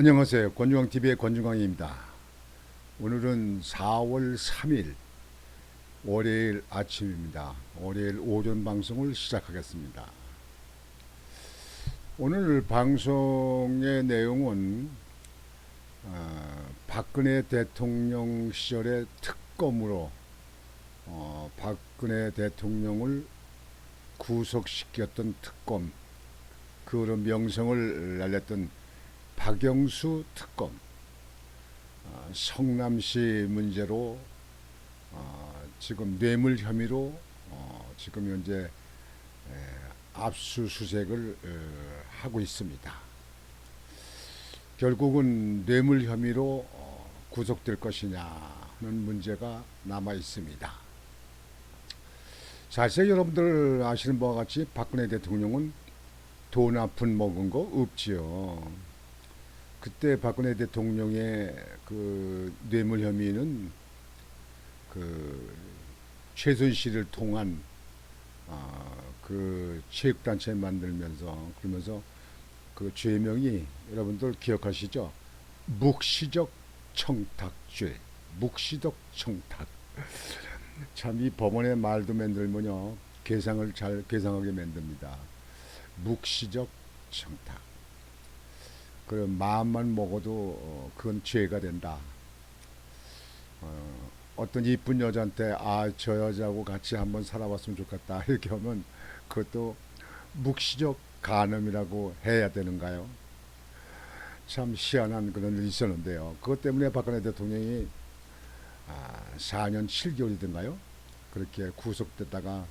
안녕하세요. 권중광TV의 권중광입니다. 오늘은 4월 3일 월요일 아침입니다. 월요일 오전 방송을 시작하겠습니다. 오늘 방송의 내용은 박근혜 대통령 시절의 특검으로 박근혜 대통령을 구속시켰던 특검, 그런 명성을 날렸던 박영수 특검, 성남시 문제로 지금 뇌물 혐의로 지금 현재 압수수색을 하고 있습니다. 결국은 뇌물 혐의로 구속될 것이냐 하는 문제가 남아 있습니다. 사실 여러분들 아시는 바와 같이 박근혜 대통령은 돈 한 푼 먹은 거 없지요. 그때 박근혜 대통령의 그 뇌물 혐의는 그 최순실을 통한 그 체육단체 만들면서, 그러면서 그 죄명이 여러분들 기억하시죠? 묵시적 청탁죄. 묵시적 청탁. 참 이 법원의 말도 만들면요, 개상을 잘 개상하게 만듭니다. 묵시적 청탁. 그런 마음만 먹어도 그건 죄가 된다. 어떤 이쁜 여자한테 저 여자하고 같이 한번 살아봤으면 좋겠다 이렇게 하면 그것도 묵시적 간음이라고 해야 되는가요? 참 희한한 그런 일이 있었는데요. 그것 때문에 박근혜 대통령이 4년 7개월이던가요? 그렇게 구속됐다가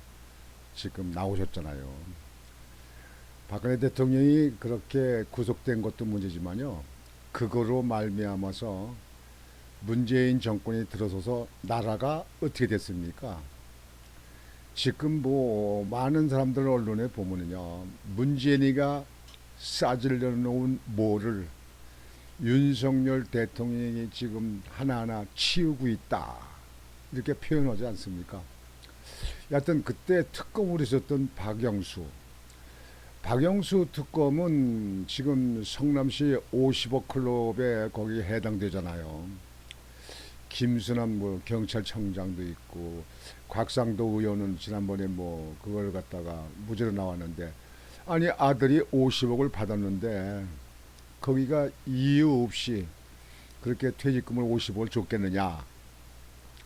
지금 나오셨잖아요. 박근혜 대통령이 그렇게 구속된 것도 문제지만요, 그거로 말미암아서 문재인 정권이 들어서서 나라가 어떻게 됐습니까? 지금 뭐 많은 사람들 언론에 보면은요, 문재인이가 싸질러 놓은 뭐를 윤석열 대통령이 지금 하나하나 치우고 있다 이렇게 표현하지 않습니까? 여하튼 그때 특검으로 있었던 박영수 특검은 지금 성남시 50억 클럽에 거기 해당되잖아요. 김수남 뭐 경찰청장도 있고, 곽상도 의원은 지난번에 뭐 그걸 갖다가 무죄로 나왔는데, 아니 아들이 50억을 받았는데 거기가 이유 없이 그렇게 퇴직금을 50억을 줬겠느냐?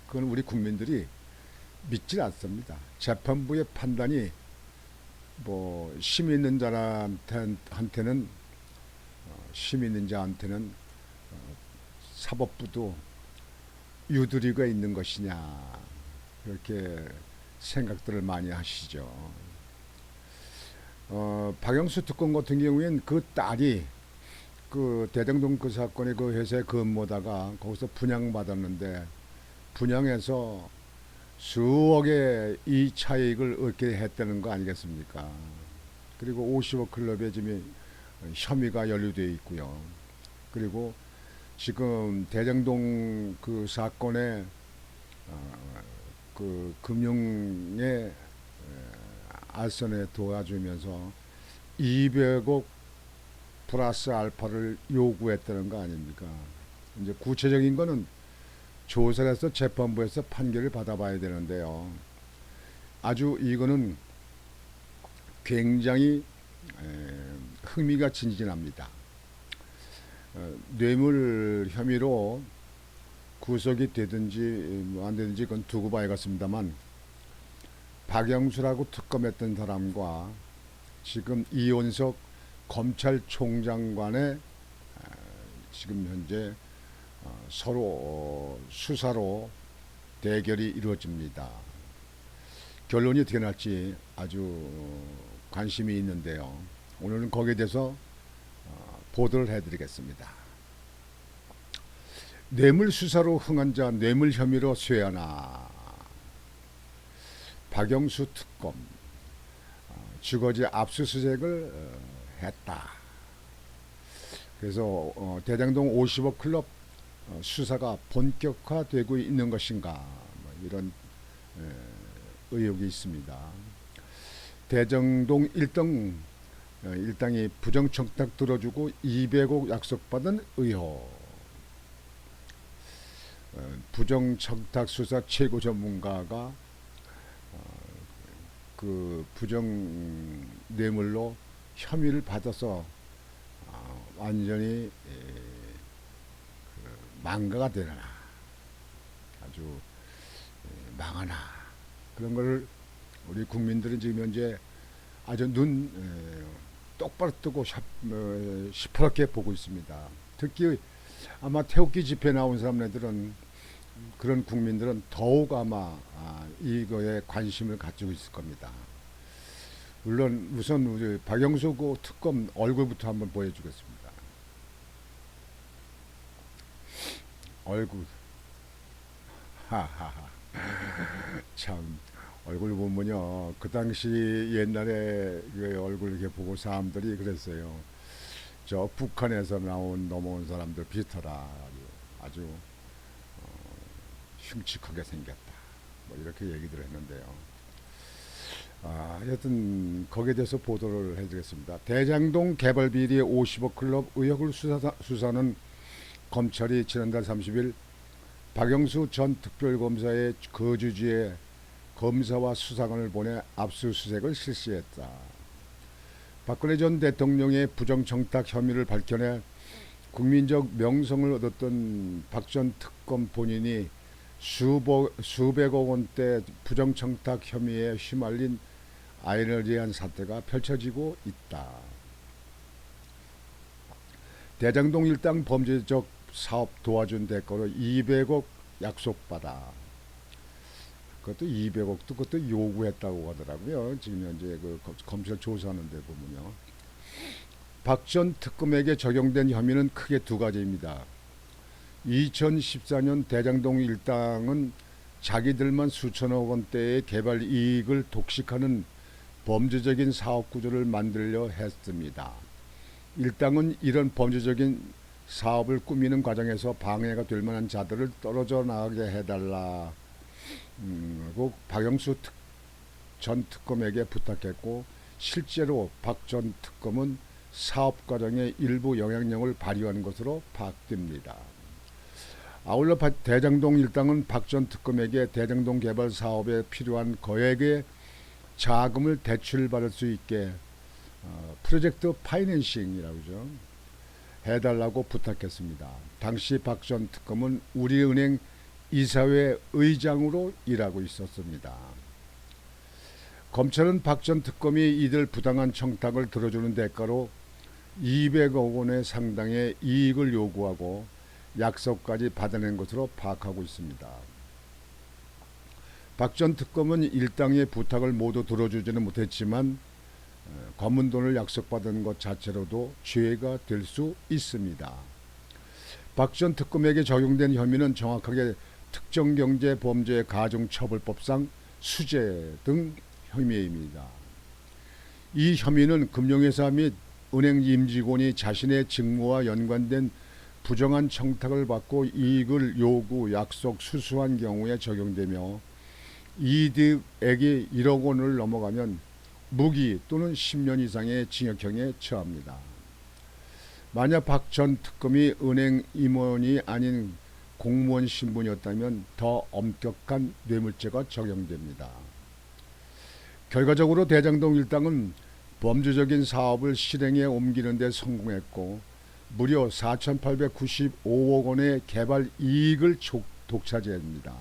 그건 우리 국민들이 믿질 않습니다. 재판부의 판단이 뭐 힘 있는 자한테는 사법부도 유두리가 있는 것이냐, 그렇게 생각들을 많이 하시죠. 박영수 특검 같은 경우에는 그 딸이 그 대장동 그 사건의 그 회사에 근무하다가 거기서 분양받았는데, 분양해서 수억의 이 차익을 얻게 했다는 거 아니겠습니까? 그리고 50억 클럽에 지금 혐의가 연루되어 있고요. 그리고 지금 대장동 그 사건에 그 금융의 알선에 도와주면서 200억 플러스 알파를 요구했다는 거 아닙니까? 이제 구체적인 거는 조사를 해서 재판부에서 판결을 받아봐야 되는데요. 아주 이거는 굉장히 흥미가 진진합니다. 뇌물 혐의로 구속이 되든지 안 되든지 그건 두고 봐야겠습니다만, 박영수라고 특검했던 사람과 지금 이원석 검찰총장 간의 지금 현재 서로 수사로 대결이 이루어집니다. 결론이 어떻게 날지 아주 관심이 있는데요. 오늘은 거기에 대해서 보도를 해드리겠습니다. 뇌물 수사로 흥한 자 뇌물 혐의로 쇠하나. 박영수 특검 주거지 압수수색을 했다. 그래서 대장동 50억 클럽 수사가 본격화되고 있는 것인가, 뭐 이런 의혹이 있습니다. 대장동 1등 일당이 부정청탁 들어주고 200억 약속받은 의혹. 부정청탁 수사 최고 전문가가 그 부정 뇌물로 혐의를 받아서 완전히 망가가 되나 아주 망하나 그런 걸 우리 국민들은 지금 현재 아주 눈 똑바로 뜨고 시퍼렇게 보고 있습니다. 특히 아마 태극기 집회 나온 사람들은 그런 국민들은 더욱 아마 이거에 관심을 가지고 있을 겁니다. 물론 우선 우리 박영수 그 특검 얼굴부터 한번 보여주겠습니다. 얼굴 하하하 참 얼굴 보면요 그 당시 옛날에 그 얼굴 이렇게 보고 사람들이 그랬어요. 저 북한에서 넘어온 사람들 비슷하다. 아주 흉측하게 생겼다. 뭐 이렇게 얘기들 했는데요. 여튼 거기에 대해서 보도를 해드리겠습니다. 대장동 개발 비리 50억 클럽 의혹을 수사는 검찰이 지난달 30일 박영수 전 특별검사의 거주지에 검사와 수사관을 보내 압수수색을 실시했다. 박근혜 전 대통령의 부정청탁 혐의를 밝혀내 국민적 명성을 얻었던 박 전 특검 본인이 수백억 원대 부정청탁 혐의에 휘말린 아이러니한 사태가 펼쳐지고 있다. 대장동 일당 범죄적 사업 도와준 대가로 200억 약속받아. 그것도 200억도 그것도 요구했다고 하더라고요. 지금 현재 그 검찰 조사하는데 보면요. 박 전 특검에게 적용된 혐의는 크게 두 가지입니다. 2014년 대장동 일당은 자기들만 수천억 원대의 개발 이익을 독식하는 범죄적인 사업 구조를 만들려 했습니다. 일당은 이런 범죄적인 사업을 꾸미는 과정에서 방해가 될 만한 자들을 떨어져 나가게 해달라. 박영수 전 특검에게 부탁했고 실제로 박 전 특검은 사업 과정에 일부 영향력을 발휘한 것으로 파악됩니다. 아울러 대장동 일당은 박 전 특검에게 대장동 개발 사업에 필요한 거액의 자금을 대출받을 수 있게 프로젝트 파이낸싱이라고 하죠. 해달라고 부탁했습니다. 당시 박 전 특검은 우리은행 이사회 의장으로 일하고 있었습니다. 검찰은 박 전 특검이 이들 부당한 청탁을 들어주는 대가로 200억 원의 상당의 이익을 요구하고 약속까지 받아낸 것으로 파악하고 있습니다. 박 전 특검은 일당의 부탁을 모두 들어주지는 못했지만 검은 돈을 약속받은 것 자체로도 죄가 될 수 있습니다. 박 전 특검에게 적용된 혐의는 정확하게 특정경제범죄 가중처벌법상 수재 등 혐의입니다. 이 혐의는 금융회사 및 은행 임직원이 자신의 직무와 연관된 부정한 청탁을 받고 이익을 요구, 약속, 수수한 경우에 적용되며 이득액이 1억 원을 넘어가면 무기 또는 10년 이상의 징역형에 처합니다. 만약 박 전 특검이 은행 임원이 아닌 공무원 신분이었다면 더 엄격한 뇌물죄가 적용됩니다. 결과적으로 대장동 일당은 범죄적인 사업을 실행에 옮기는 데 성공했고 무려 4,895억 원의 개발 이익을 독차지합니다.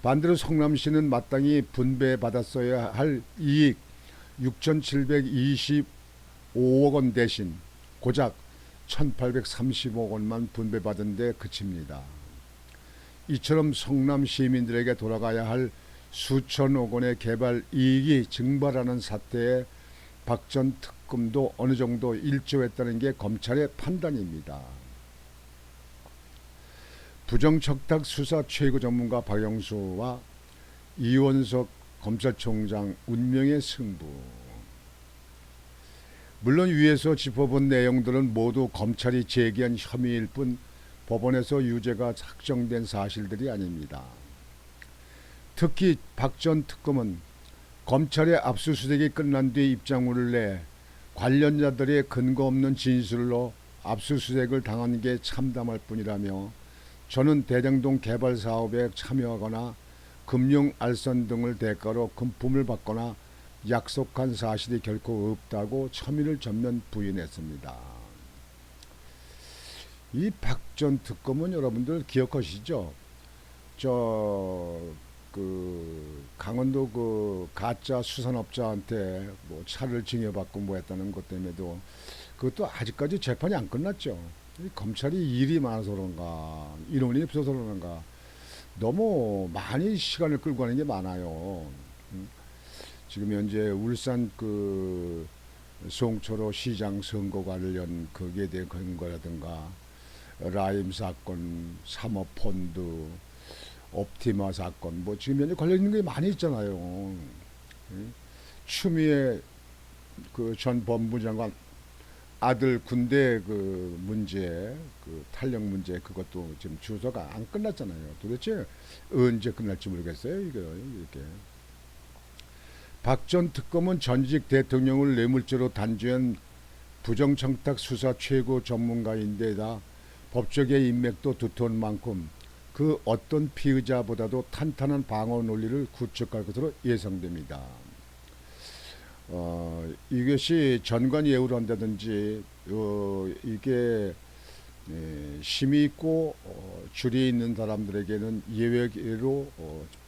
반대로 성남시는 마땅히 분배받았어야 할 이익 6,725억 원 대신 고작 1,830억 원만 분배받은 데 그칩니다. 이처럼 성남 시민들에게 돌아가야 할 수천억 원의 개발 이익이 증발하는 사태에 박 전 특검도 어느 정도 일조했다는 게 검찰의 판단입니다. 부정청탁 수사 최고 전문가 박영수와 이원석 검찰총장 운명의 승부. 물론 위에서 짚어본 내용들은 모두 검찰이 제기한 혐의일 뿐 법원에서 유죄가 확정된 사실들이 아닙니다. 특히 박 전 특검은 검찰의 압수수색이 끝난 뒤 입장문을 내 관련자들의 근거 없는 진술로 압수수색을 당한 게 참담할 뿐이라며 저는 대장동 개발 사업에 참여하거나 금융 알선 등을 대가로 금품을 받거나 약속한 사실이 결코 없다고 혐의를 전면 부인했습니다. 이 박 전 특검은 여러분들 기억하시죠? 강원도 그 가짜 수산업자한테 뭐 차를 증여받고 뭐 했다는 것 때문에도 그것도 아직까지 재판이 안 끝났죠. 검찰이 일이 많아서 그런가, 인원이 없어서 그런가, 너무 많이 시간을 끌고 가는 게 많아요. 지금 현재 울산 그 송철호 시장 선거 관련 거기에 대한 근거라든가 라임 사건, 사모펀드, 옵티마 사건, 뭐 지금 현재 걸려 있는 게 많이 있잖아요. 추미애 그 전 법무장관 아들 군대 그 문제, 그 탄력 문제 그것도 지금 주소가 안 끝났잖아요. 도대체 언제 끝날지 모르겠어요. 이거 이렇게. 박 전 특검은 전직 대통령을 뇌물죄로 단죄한 부정청탁 수사 최고 전문가인데다 법적의 인맥도 두터운 만큼 그 어떤 피의자보다도 탄탄한 방어 논리를 구축할 것으로 예상됩니다. 이것이 전관 예우를 한다든지 이게 심의 있고 줄이 있는 사람들에게는 예외로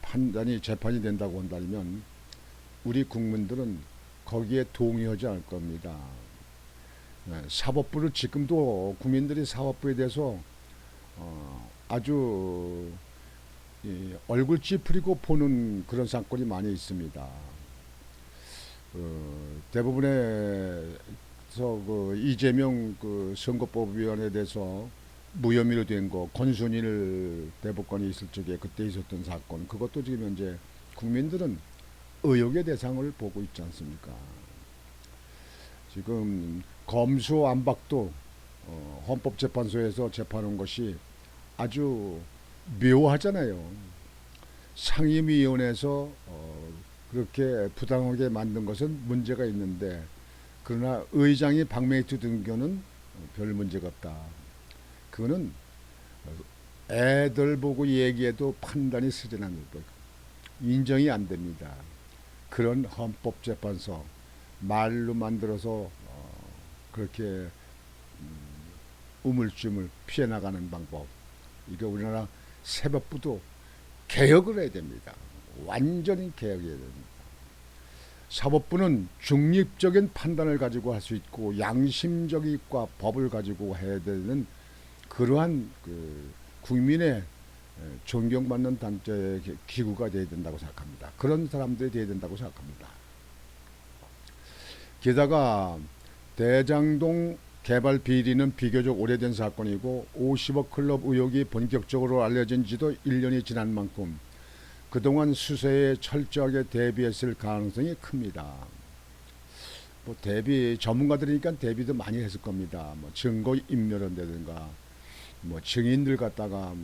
판단이 재판이 된다고 한다면 우리 국민들은 거기에 동의하지 않을 겁니다. 사법부를 지금도 국민들이 사법부에 대해서 아주 얼굴 찌푸리고 보는 그런 사건이 많이 있습니다. 대부분의 그 이재명 그 선거법위원회에 대해서 무혐의로 된 거, 권순일 대법관이 있을 적에 그때 있었던 사건, 그것도 지금 현재 국민들은 의혹의 대상을 보고 있지 않습니까? 지금 검수안박도 헌법재판소에서 재판한 것이 아주 묘하잖아요. 상임위원회에서 그렇게 부당하게 만든 것은 문제가 있는데 그러나 의장이 박메이트 등교는 별 문제가 없다. 그거는 애들 보고 얘기해도 판단이 쓰지는 것 인정이 안 됩니다. 그런 헌법재판소 말로 만들어서 그렇게 우물쭈물 피해 나가는 방법, 이거 우리나라 사법부도 개혁을 해야 됩니다. 완전히 개혁해야 됩니다. 사법부는 중립적인 판단을 가지고 할 수 있고 양심적인과 법을 가지고 해야 되는 그러한 그 국민의 존경받는 단체 기구가 되어야 된다고 생각합니다. 그런 사람들이 되어야 된다고 생각합니다. 게다가 대장동 개발 비리는 비교적 오래된 사건이고 50억 클럽 의혹이 본격적으로 알려진 지도 1년이 지난 만큼 그동안 수사에 철저하게 대비했을 가능성이 큽니다. 뭐 대비 전문가들이니까 대비도 많이 했을 겁니다. 뭐 증거 인멸한다든가 뭐 증인들 갖다가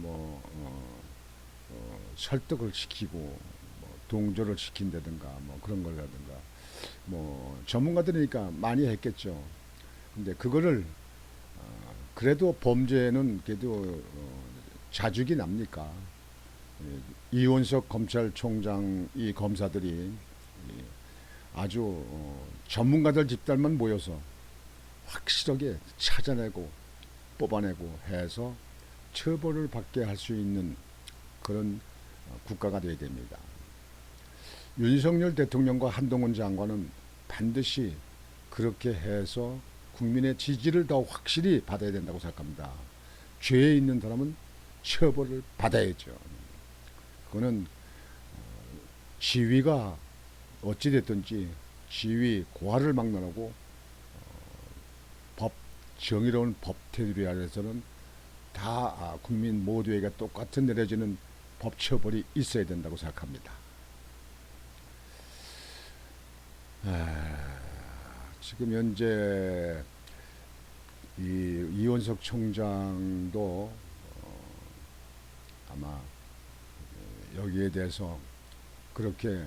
설득을 시키고 뭐 동조를 시킨다든가 뭐 그런 거라든가 뭐 전문가들이니까 많이 했겠죠. 근데 그거를 그래도 범죄는 그래도 자죽이 납니까? 이원석 검찰총장 이 검사들이 아주 전문가들 집단만 모여서 확실하게 찾아내고 뽑아내고 해서 처벌을 받게 할 수 있는 그런 국가가 되어야 됩니다. 윤석열 대통령과 한동훈 장관은 반드시 그렇게 해서 국민의 지지를 더 확실히 받아야 된다고 생각합니다. 죄에 있는 사람은 처벌을 받아야죠. 그거는 지위가 어찌됐든지 지위 고하를 막론하고 법 정의로운 법 테두리 아래서는 다 국민 모두에게 똑같은 내려지는 법 처벌이 있어야 된다고 생각합니다. 지금 현재 이원석 총장도 아마 여기에 대해서 그렇게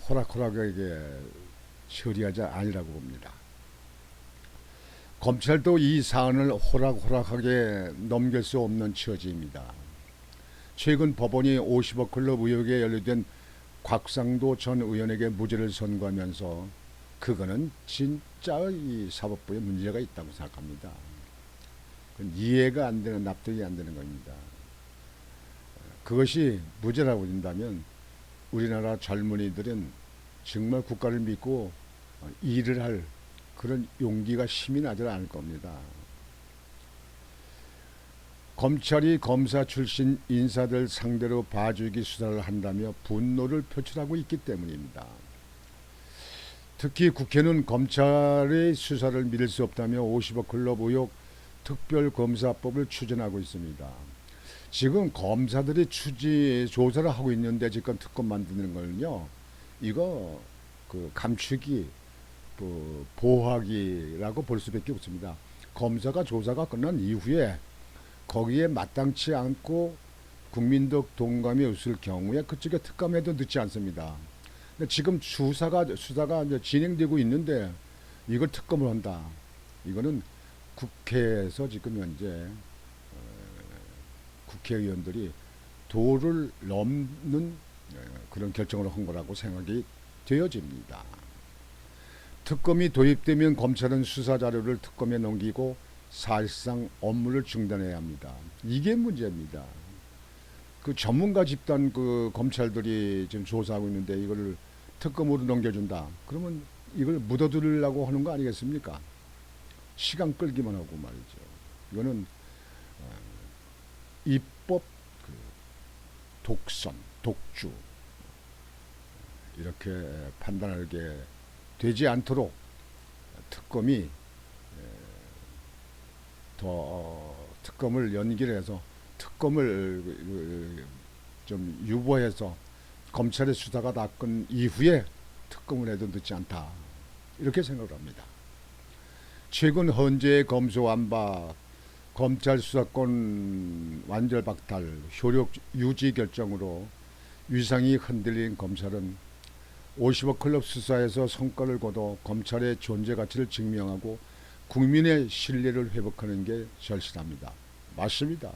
호락호락하게 처리하지 아니라고 봅니다. 검찰도 이 사안을 호락호락하게 넘길 수 없는 처지입니다. 최근 법원이 50억 클럽 의혹에 연루된 곽상도 전 의원에게 무죄를 선고하면서 그거는 진짜 이 사법부에 문제가 있다고 생각합니다. 그건 이해가 안 되는, 납득이 안 되는 겁니다. 그것이 무죄라고 된다면 우리나라 젊은이들은 정말 국가를 믿고 일을 할 그런 용기가 힘이 나질 않을 겁니다. 검찰이 검사 출신 인사들 상대로 봐주기 수사를 한다며 분노를 표출하고 있기 때문입니다. 특히 국회는 검찰의 수사를 믿을 수 없다며 50억 클럽 의혹 특별검사법을 추진하고 있습니다. 지금 검사들이 조사를 하고 있는데 지금 특검 만드는 거는요, 이거 그 감추기, 보호하기라고 볼 수밖에 없습니다. 검사가 조사가 끝난 이후에 거기에 마땅치 않고 국민적 동감이 없을 경우에 그쪽에 특검해도 늦지 않습니다. 근데 지금 수사가 이제 진행되고 있는데 이걸 특검을 한다. 이거는 국회에서 지금 현재 국회의원들이 도를 넘는 그런 결정을 한 거라고 생각이 되어집니다. 특검이 도입되면 검찰은 수사 자료를 특검에 넘기고 사실상 업무를 중단해야 합니다. 이게 문제입니다. 그 전문가 집단 그 검찰들이 지금 조사하고 있는데 이거를 특검으로 넘겨준다. 그러면 이걸 묻어두려고 하는 거 아니겠습니까? 시간 끌기만 하고 말이죠. 이거는 입법 독선, 독주 이렇게 판단하게 되지 않도록 특검이 더 특검을 연기해서 특검을 좀 유보해서 검찰의 수사가 다 끝 이후에 특검을 해도 늦지 않다 이렇게 생각을 합니다. 최근 헌재의 검소한 바 검찰 수사권 완전 박탈 효력 유지 결정으로 위상이 흔들린 검찰은 50억 클럽 수사에서 성과를 거둬 검찰의 존재 가치를 증명하고 국민의 신뢰를 회복하는 게 절실합니다. 맞습니다.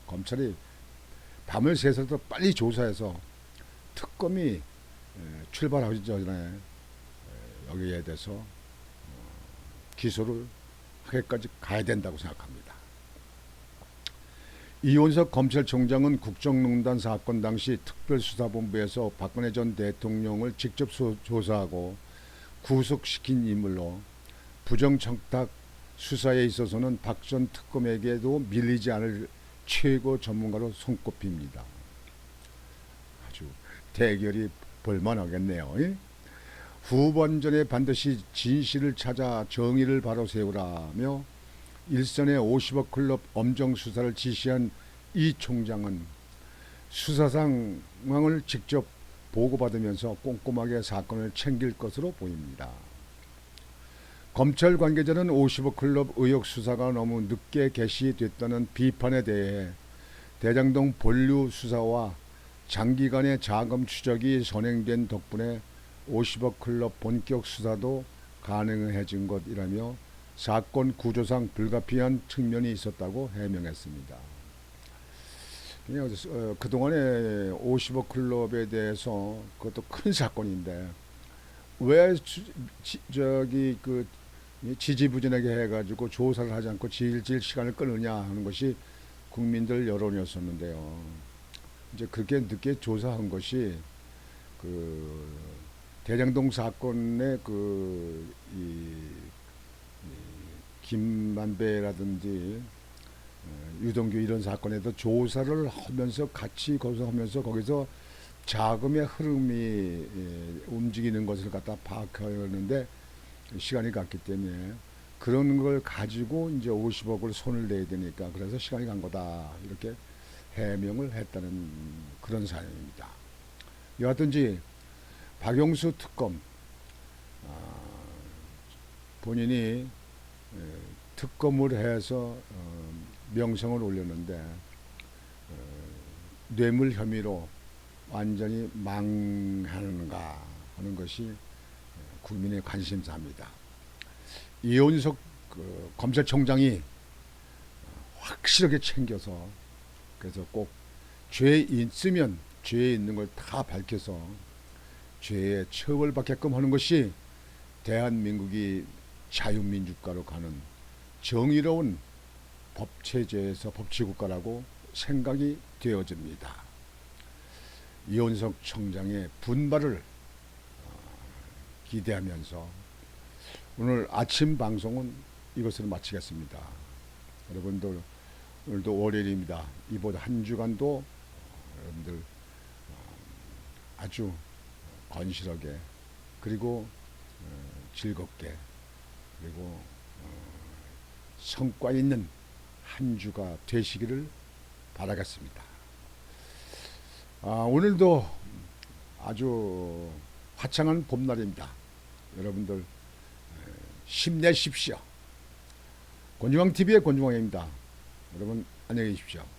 검찰이 밤을 새서도 빨리 조사해서 특검이 출발하기 전에 여기에 대해서 기소를 하기까지 가야 된다고 생각합니다. 이원석 검찰총장은 국정농단 사건 당시 특별수사본부에서 박근혜 전 대통령을 직접 조사하고 구속시킨 인물로 부정청탁 수사에 있어서는 박 전 특검에게도 밀리지 않을 최고 전문가로 손꼽힙니다. 아주 대결이 볼만하겠네요. 후반전에 반드시 진실을 찾아 정의를 바로 세우라며 일선의 50억 클럽 엄정 수사를 지시한 이 총장은 수사 상황을 직접 보고받으면서 꼼꼼하게 사건을 챙길 것으로 보입니다. 검찰 관계자는 50억 클럽 의혹 수사가 너무 늦게 개시됐다는 비판에 대해 대장동 본류 수사와 장기간의 자금 추적이 선행된 덕분에 50억 클럽 본격 수사도 가능해진 것이라며 사건 구조상 불가피한 측면이 있었다고 해명했습니다. 그동안에 50억 클럽에 대해서 그것도 큰 사건인데 왜 지지부진하게 해가지고 조사를 하지 않고 질질 시간을 끌느냐 하는 것이 국민들 여론이었었는데요. 이제 그렇게 늦게 조사한 것이 그 대장동 사건의 김만배라든지 유동규 이런 사건에도 조사를 하면서 같이 거기서 거기서 자금의 흐름이 움직이는 것을 갖다 파악하는데 시간이 갔기 때문에 그런 걸 가지고 이제 50억을 손을 내야 되니까 그래서 시간이 간 거다 이렇게 해명을 했다는 그런 사연입니다. 여하튼지 박영수 특검 본인이 특검을 해서 명성을 올렸는데 뇌물 혐의로 완전히 망하는가 하는 것이 국민의 관심사입니다. 이원석 그 검찰총장이 확실하게 챙겨서, 그래서 꼭 죄 있으면 죄 있는 걸 다 밝혀서 죄에 처벌받게끔 하는 것이 대한민국이 자유민주국가로 가는 정의로운 법체제에서 법치국가라고 생각이 되어집니다. 이원석 청장의 분발을 기대하면서 오늘 아침 방송은 이것으로 마치겠습니다. 여러분들 오늘도 월요일입니다. 이번 한 주간도 여러분들 아주 건실하게 그리고 즐겁게 그리고 성과 있는 한 주가 되시기를 바라겠습니다. 오늘도 아주 화창한 봄날입니다. 여러분들 힘내십시오. 권중왕TV의 권중왕입니다. 여러분 안녕히 계십시오.